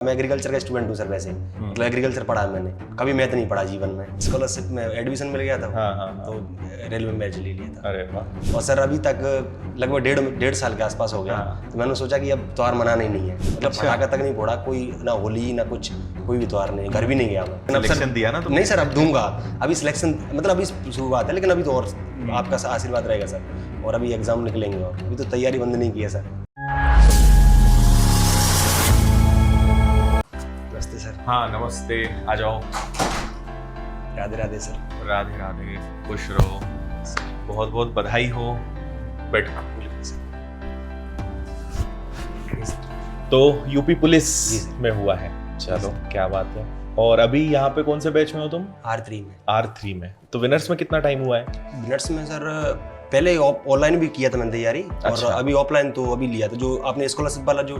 मैं एग्रीकल्चर का स्टूडेंट हूँ सर वैसे, मतलब एग्रीकल्चर पढ़ा है मैंने, कभी मैथ नहीं पढ़ा जीवन में। स्कॉलरशिप में एडमिशन मिल गया था। तो रेलवे में बैच ले लिया था। अरे वाह। और सर अभी तक लगभग डेढ़ साल के आसपास हो गया। तो मैंने सोचा कि अब त्योहार मनाना ही नहीं है, मतलब पटाखा तक नहीं फोड़ा, कोई ना होली ना कुछ, कोई भी त्योहार नहीं, घर भी नहीं गया मैं। सिलेक्शन दिया ना तुमने? नहीं सर, अब दूंगा। अभी सिलेक्शन मतलब अभी शुरुआत है, लेकिन अभी तो और आपका आशीर्वाद रहेगा सर। और अभी एग्जाम निकलेंगे और अभी तो तैयारी बंद नहीं की है सर। नमस्ते सर। हाँ नमस्ते, आ जाओ। राधे राधे सर। राधे राधे, खुश रहो, बहुत बहुत बधाई हो। बैठो। तो यूपी पुलिस में हुआ है, चलो क्या बात है। और अभी यहाँ पे कौन से बैच में हो तुम? R3 में। R3 में। तो विनर्स में कितना टाइम हुआ है? विनर्स में सर पहले ऑनलाइन भी किया था मैंने तैयारी। अच्छा। और अभी ऑफलाइन तो अभी लिया था, जो आपने स्कॉलरशिप वाला जो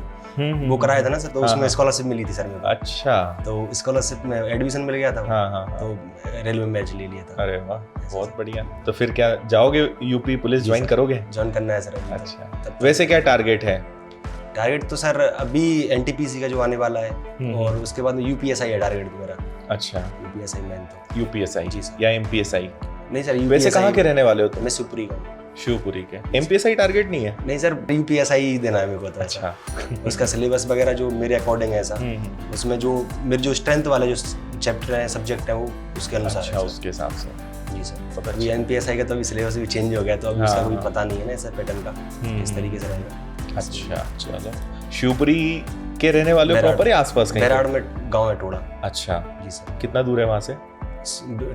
वो कराया था ना सर, तो उसमें स्कॉलरशिप मिली थी सर मेरे को। अच्छा। तो स्कॉलरशिप में एडमिशन मिल गया था। हाँ। तो रेलवे में बैच ले लिया था। अरे वाह, बहुत बढ़िया। तो फिर क्या जाओगे यूपी पुलिस, ज्वाइन करोगे? ज्वाइन करना है सर अभी। अच्छा, वैसे क्या टारगेट है? टारगेट तो सर अभी NTPC का जो आने वाला है, और उसके बाद UPSI है टारगेट मेरा। अच्छा, UPSI मैन तो UPSI जी सर। या MPSI? नहीं सर, वैसे कहाँ के रहने वाले हो तुम? मैं शिवपुरी का। शिवपुरी के। MPSI टारगेट नहीं है? नहीं सर, UPSI ही देना है मेरे को तो। अच्छा। उसका सिलेबस वगैरह जो मेरे अकॉर्डिंग है सर, उसमें जो मेरे जो स्ट्रेंथ वाले जो चैप्टर है, सब्जेक्ट है, वो उसके अनुसार है। अच्छा, उसके हिसाब से। जी सर। अभी NPSI का तो अभी सिलेबस भी चेंज हो गया, तो अभी उसका कोई पता नहीं है ना ऐसा पैटर्न का, इस तरीके से रहेगा। अच्छा चलो। शिवपुरी के रहने वाले हो प्रॉपर या आसपास कहीं? बैराड़ में गांव है टोड़ा। अच्छा। जी सर। कितना दूर है वहाँ से?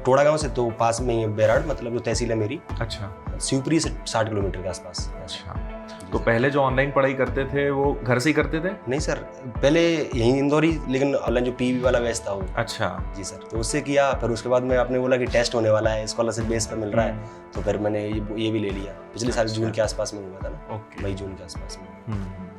टोड़ा गांव से तो पास में ही है बैराड़, मतलब जो तहसील है मेरी। अच्छा। शिवपुरी से 60 किलोमीटर के आसपास। अच्छा। तो पहले जो ऑनलाइन पढ़ाई करते थे वो घर से ही करते थे? नहीं सर, पहले यहीं इंदौर ही, लेकिन ऑनलाइन जो PV वाला बैच था वो। अच्छा। जी सर। तो उससे किया, फिर उसके बाद में आपने बोला कि टेस्ट होने वाला है, स्कॉलरशिप बेस पे मिल रहा है, तो फिर मैंने ये भी ले लिया। पिछले साल जून के आसपास में हुआ था ना। ओके। मई जून के आसपास में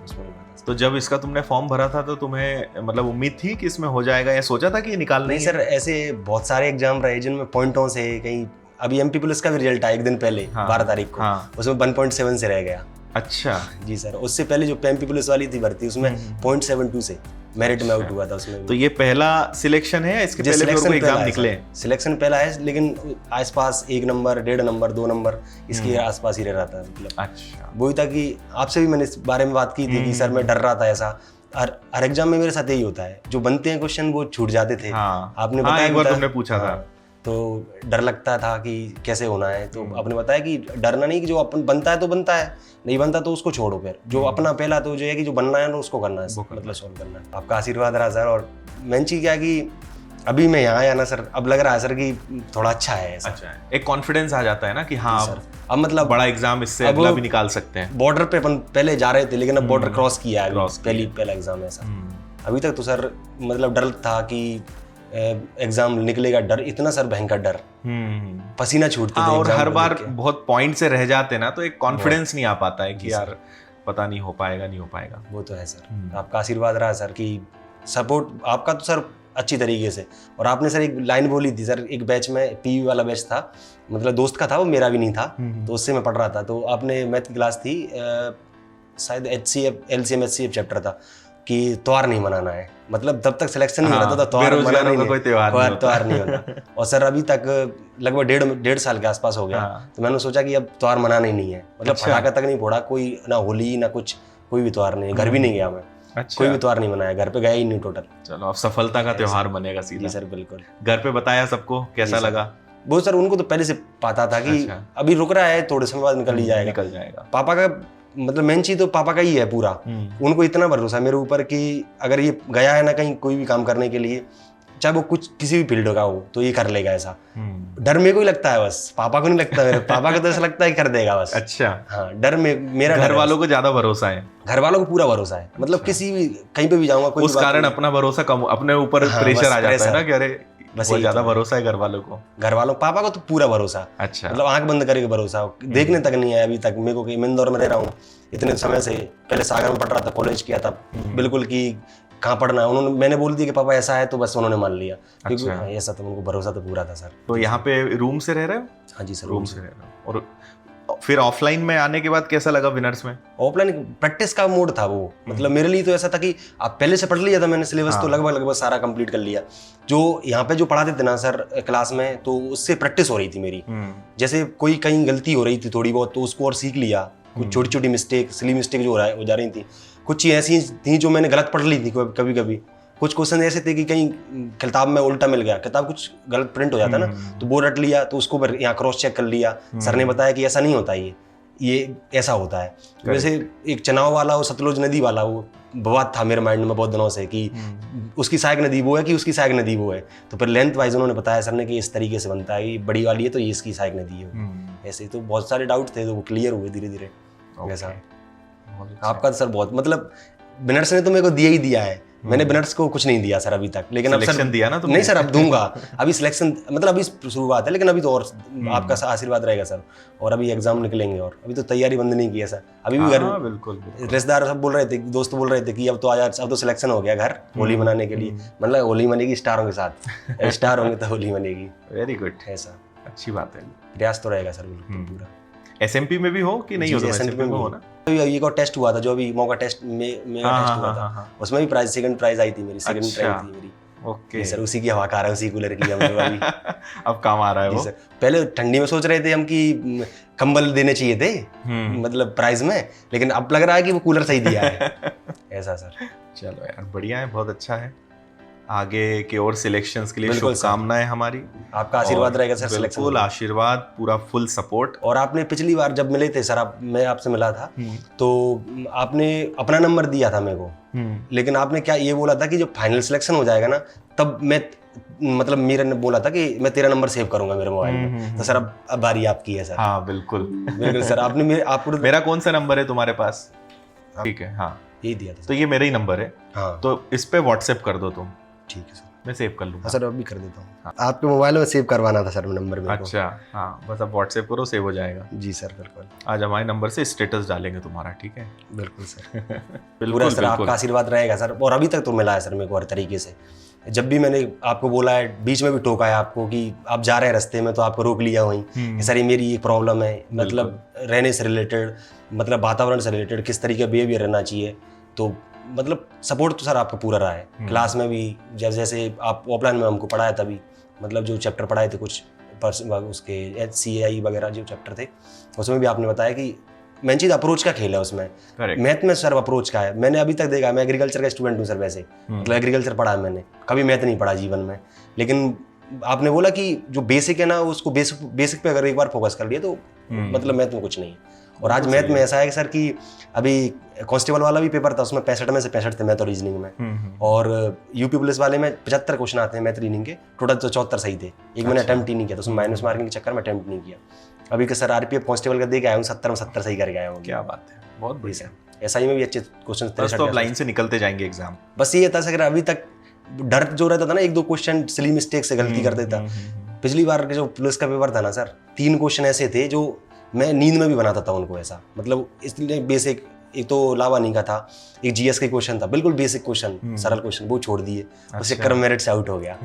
उसमें हुआ था। तो जब इसका तुमने फॉर्म भरा था तो तुम्हें मतलब उम्मीद थी कि इसमें हो जाएगा, या सोचा था कि ये निकालना नहीं ही सर, ऐसे बहुत सारे एग्जाम रहे जिनमें पॉइंटों से कहीं, अभी MP पुलिस का भी रिजल्ट आया एक दिन पहले, 12 तारीख को। उसमें 1.7 से रह गया। अच्छा। जी सर। उससे पहले जो MP पुलिस वाली थी भर्ती, उसमें 0.72 से मेरिट में आउट हुआ था उसमें। तो ये पहला सिलेक्शन है, इसके पहले भी कोई एग्जाम निकले? सिलेक्शन पहला है, लेकिन आसपास 1 नंबर, 1.5 नंबर, 2 नंबर इसके आसपास ही रह रहा था। मतलब अच्छा। वही था कि आपसे भी मैंने इस बारे में बात की थी कि सर मैं डर रहा था ऐसा। हर एग्जाम में मेरे साथ यही होता है, जो बनते हैं क्वेश्चन वो छूट जाते थे। आपने बताया, एक बार तुमने पूछा था, तो डर लगता था कि कैसे होना है। तो आपने बताया कि डरना नहीं, कि जो अपन बनता है तो बनता है, नहीं बनता तो उसको छोड़ो। फिर जो अपना पहला तो जो है कि जो बनना है ना उसको करना है, मतलब सॉल्व करना है। आपका आशीर्वाद रहा सर। और मेन चीज क्या है कि अभी मैं यहाँ आया ना सर, अब लग रहा है सर कि थोड़ा अच्छा है ऐसा। अच्छा है, एक कॉन्फिडेंस आ जाता है ना कि हाँ सर, अब मतलब बड़ा एग्जाम इससे अगला भी निकाल सकते हैं। बॉर्डर पे अपन पहले जा रहे थे, लेकिन अब बॉर्डर क्रॉस किया है, पहला एग्जाम ऐसा। अभी तक तो सर मतलब डर था कि एग्जाम निकलेगा, डर इतना सर, भयंकर डर, पसीना छूटते थे। और हर बार बहुत पॉइंट से रह जाते ना, तो एक कॉन्फिडेंस नहीं आ पाता है कि यार पता नहीं हो पाएगा, नहीं हो पाएगा। वो तो है सर। आपका आशीर्वाद रहा सर, कि सपोर्ट आपका तो सर अच्छी तरीके से। और आपने सर एक लाइन बोली थी सर, एक बैच में PV वाला बैच था, मतलब दोस्त का था वो, मेरा भी नहीं था, तो उससे मैं पढ़ रहा था। तो आपने मैथ की क्लास थी, शायद HCF LCM HCF चैप्टर था, कि त्योहार नहीं मनाना है, मतलब तब तक सिलेक्शन नहीं हो रहा था, त्योहार मनाना ही नहीं, कोई त्योहार नहीं होता। और सर अभी तक लगभग डेढ़ साल के आसपास हो गया। तो मैंने सोचा कि अब त्योहार मनाना ही नहीं है, मतलब पटाखा तक नहीं फोड़ा, कोई ना होली ना कुछ, कोई भी त्योहार नहीं, घर भी नहीं गया मैं। अच्छा। कोई भी त्योहार नहीं मनाया, घर पे गया ही नहीं टोटल। चलो, अब सफलता का त्योहार बनेगा सीधा। जी सर, बिल्कुल। घर पे बताया सबको, कैसा लगा? वो सर उनको तो पहले से पता था कि अभी रुक रहा है, थोड़े समय बाद निकल ही जाएगा। पापा का मतलब मेन चीज तो पापा का ही है पूरा। उनको इतना भरोसा मेरे ऊपर कि अगर ये गया है ना कहीं कोई भी काम करने के लिए, चाहे वो कुछ किसी भी फील्ड का हो, तो ये कर लेगा ऐसा। डर मेरे को ही लगता है बस, पापा को नहीं लगता। मेरे पापा को तो ऐसा लगता है कि कर देगा बस। अच्छा। हाँ, डर में मेरा घर वालों को ज्यादा भरोसा है? घर वालों को पूरा भरोसा है, मतलब किसी भी कहीं पे भी जाऊंगा, कोई उस कारण अपना भरोसा कम, अपने ऊपर प्रेशर आ जाता है ना कि अरे बस बहुत ज्यादा भरोसा है घर वालों को। घर वालों, पापा को तो पूरा भरोसा। अच्छा। मतलब आंख बंद करके भरोसा, देखने तक नहीं है अभी तक मेरे को कि मैं इंदौर में रह रहा हूँ इतने समय से। पहले सागर में पढ़ रहा था, कॉलेज किया था, बिल्कुल कि कहाँ पढ़ना है उन्होंने, मैंने बोल दिया कि पापा ऐसा है, तो बस उन्होंने मान लिया। क्योंकि ऐसा तो उनको भरोसा तो पूरा था सर। तो यहाँ पे रूम से रह रहे हो? हाँ जी सर, रूम से रह रहे हो। और फिर ऑफलाइन में आने के बाद कैसा लगा विनर्स में? ऑफलाइन प्रैक्टिस का मोड था वो, मतलब मेरे लिए तो ऐसा था कि आप पहले से पढ़ लिया था मैंने सिलेबस, तो लगभग सारा कंप्लीट कर लिया। जो यहाँ पे जो पढ़ाते थे ना सर क्लास में, तो उससे प्रैक्टिस हो रही थी मेरी। जैसे कोई कहीं गलती हो रही थी थोड़ी बहुत, तो उसको और सीख लिया। कुछ छोटी छोटी मिस्टेक, सिली मिस्टेक जो हो जा रही थी, कुछ चीज़ ऐसी थी जो मैंने गलत पढ़ ली थी कभी कभी। कुछ क्वेश्चन ऐसे थे कि कहीं किताब में उल्टा मिल गया, किताब कुछ गलत प्रिंट हो जाता ना, तो वो रट लिया, तो उसको यहाँ क्रॉस चेक कर लिया। सर ने बताया कि ऐसा नहीं होता, ये ऐसा होता है। वैसे एक चनाव वाला, वो सतलुज नदी वाला, वो विवाद था मेरे माइंड में बहुत दिनों से कि उसकी सहायक नदी वो है कि उसकी सहायक नदी वो है। तो फिर लेंथ वाइज उन्होंने बताया सर ने कि इस तरीके से बनता है, ये बड़ी वाली है तो ये इसकी सहायक नदी है। ऐसे तो बहुत सारे डाउट थे, तो वो क्लियर हुए धीरे धीरे। ऐसा आपका तो सर बहुत, मतलब विनर्स ने तो मेरे को दिया ही दिया है, मैंने विनर्स को कुछ नहीं दिया सर अभी तक। लेकिन अब सर दिया ना तुमने? नहीं सर, अब दूंगा। अभी सिलेक्शन मतलब अभी शुरुआत है, लेकिन अभी तो और आपका आशीर्वाद रहेगा सर। और अभी एग्जाम निकलेंगे, और अभी तो तैयारी बंद नहीं की है सर। अभी भी घर बिल्कुल रिश्तेदार सब बोल रहे थे, दोस्त बोल रहे थे कि अब तो आ जा, अब तो सिलेक्शन हो गया घर होली मनाने के लिए। मतलब होली मनेगी स्टारों के साथ, स्टार होंगे तो होली मनेगी। वेरी गुड, ऐसा अच्छी बात है। प्रयास तो रहेगा सर बिल्कुल पूरा। एसएमपी में भी हो कि नहीं हो? एसएमपी में हो ना? ये को टेस्ट हुआ था, जो अभी मौका टेस्ट में टेस्ट हुआ था, उसमें भी प्राइज, सेकंड प्राइज आई थी मेरी, सेकंड प्राइज थी मेरी। ओके सर, उसी की हवा खा रहा है, उसी कूलर की हम लोग अभी। अब काम आ रहा है वो। सर पहले ठंडी में सोच रहे थे हम कि कंबल देने चाहिए थे मतलब प्राइज में, लेकिन अब लग रहा है कि वो कूलर सही दिया है। ऐसा सर। चलो यार बढ़िया है, बहुत अच्छा है। आगे के और सिलेक्शंस के लिए शुभकामनाएं हमारी। आपका आशीर्वाद रहेगा सर सिलेक्शन। बिल्कुल आशीर्वाद, पूरा फुल सपोर्ट। और आपने पिछली बार जब मिले थे सर, मैं आपसे मिला था, तो आपने अपना नंबर दिया था मेरे को, लेकिन आपने क्या ये बोला था कि जब फाइनल सिलेक्शन हो जाएगा ना, तब मैं मतलब मेरे ने बोला था कि मैं तेरा नंबर सेव करूंगा मेरे मोबाइल में। तो सर अब बारी आपकी है सर। हाँ बिल्कुल बिल्कुल सर। आपने आपको मेरा कौन सा नंबर है तुम्हारे पास? ठीक है, हाँ यही दिया था। तो ये मेरा ही नंबर है। हाँ, तो इस पे व्हाट्सएप कर दो तुम। ठीक है सर, मैं सेव कर लूंगा। सर अभी कर देता हूँ। हाँ। आपके मोबाइल में सेव करवाना था सर नंबर मेरे को। अच्छा, हाँ बस अब व्हाट्सएप करो, सेव हो जाएगा। जी सर बिल्कुल। आज हमारे नंबर से स्टेटस डालेंगे तुम्हारा, ठीक है? बिल्कुल सर। बिल्कुल पूरा सर आपका आशीर्वाद रहेगा सर। और अभी तक तो मिला है सर मेरे को हर तरीके से। जब भी मैंने आपको बोला है, बीच में भी टोका है आपको कि आप जा रहे हैं रास्ते में, तो आपको रोक लिया वहीं, सर ये मेरी एक प्रॉब्लम है, मतलब रहने से रिलेटेड, मतलब वातावरण से रिलेटेड, किस तरीके का बिहेवियर रहना चाहिए। तो मतलब सपोर्ट तो सर आपका पूरा रहा है। क्लास में भी जैसे आप ऑफलाइन में हमको पढ़ाया, तभी मतलब जो चैप्टर पढ़ाए थे कुछ उसके CAI वगैरह जो चैप्टर थे, उसमें भी आपने बताया कि मेन चीज़ अप्रोच का खेल है उसमें। मैथ में सर अप्रोच का है। मैंने अभी तक देखा, मैं एग्रीकल्चर का स्टूडेंट हूँ सर वैसे, मतलब एग्रीकल्चर पढ़ा है मैंने, कभी मैथ नहीं पढ़ा जीवन में। लेकिन आपने बोला कि जो बेसिक है ना, उसको बेसिक पे अगर एक बार फोकस कर लिया तो मतलब मैथ में कुछ नहीं है। और आज मैथ में ऐसा है सर कि अभी कांस्टेबल वाला भी पेपर था, उसमें 65 में से 65 थे मैथ और रीजनिंग में। और यूपी पुलिस वाले में 75 क्वेश्चन आते हैं मैथ रीजनिंग के, टोटल तो 74 सही थे। एक मैंने अटेम्प्ट ही नहीं किया, तो उसमें माइनस मार्किंग के चक्कर में अटेम्प्ट नहीं किया। अभी के सर RPF कांस्टेबल का दे के आया हूँ, 70 में 70 सही करके आया हूँ। क्या बात है, बहुत बढ़िया। SI में भी अच्छे क्वेश्चन, तो लाइन से निकलते जाएंगे एग्जाम। बस ये था सर, अभी तक डर जो रहता था ना, 1-2 क्वेश्चन सिली मिस्टेक से गलती कर देता। पिछली बार के जो पुलिस का पेपर था ना सर, 3 क्वेश्चन ऐसे थे जो मैं नींद में भी बनाता था उनको, ऐसा मतलब इसलिए बेसिक, एक तो लावा नहीं का था, एक GS का क्वेश्चन था, बिल्कुल बेसिक क्वेश्चन, सरल क्वेश्चन, वो छोड़ दिए। उस चक्कर में मेरिट से आउट हो गया।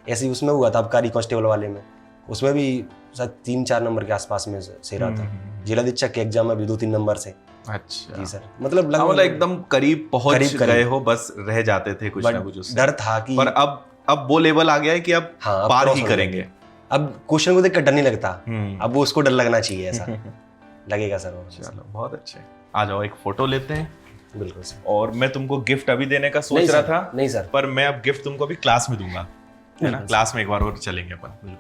ऐसे ही उसमें हुआ था आबकारी कांस्टेबल वाले में, उसमें भी शायद 3-4 नंबर के आसपास में से रहा था। जिलाधीक्षक के एग्जाम में भी 2-3 नंबर से। अच्छा जी सर, मतलब लगभग एकदम करीब पहुंच गए हो, बस रह जाते थे कुछ ना कुछ। डर था कि, पर अब वो लेवल आ गया है कि अब पार ही करेंगे। अब क्वेश्चन को देखकर डर नहीं लगता, अब वो उसको डर लगना चाहिए, ऐसा लगेगा सर। चलो बहुत अच्छे, आ जाओ एक फोटो लेते हैं। बिल्कुल सर। और मैं तुमको गिफ्ट अभी देने का सोच रहा था। नहीं सर, पर मैं अब गिफ्ट तुमको अभी क्लास में दूंगा, है ना? क्लास में एक बार और चलेंगे अपन।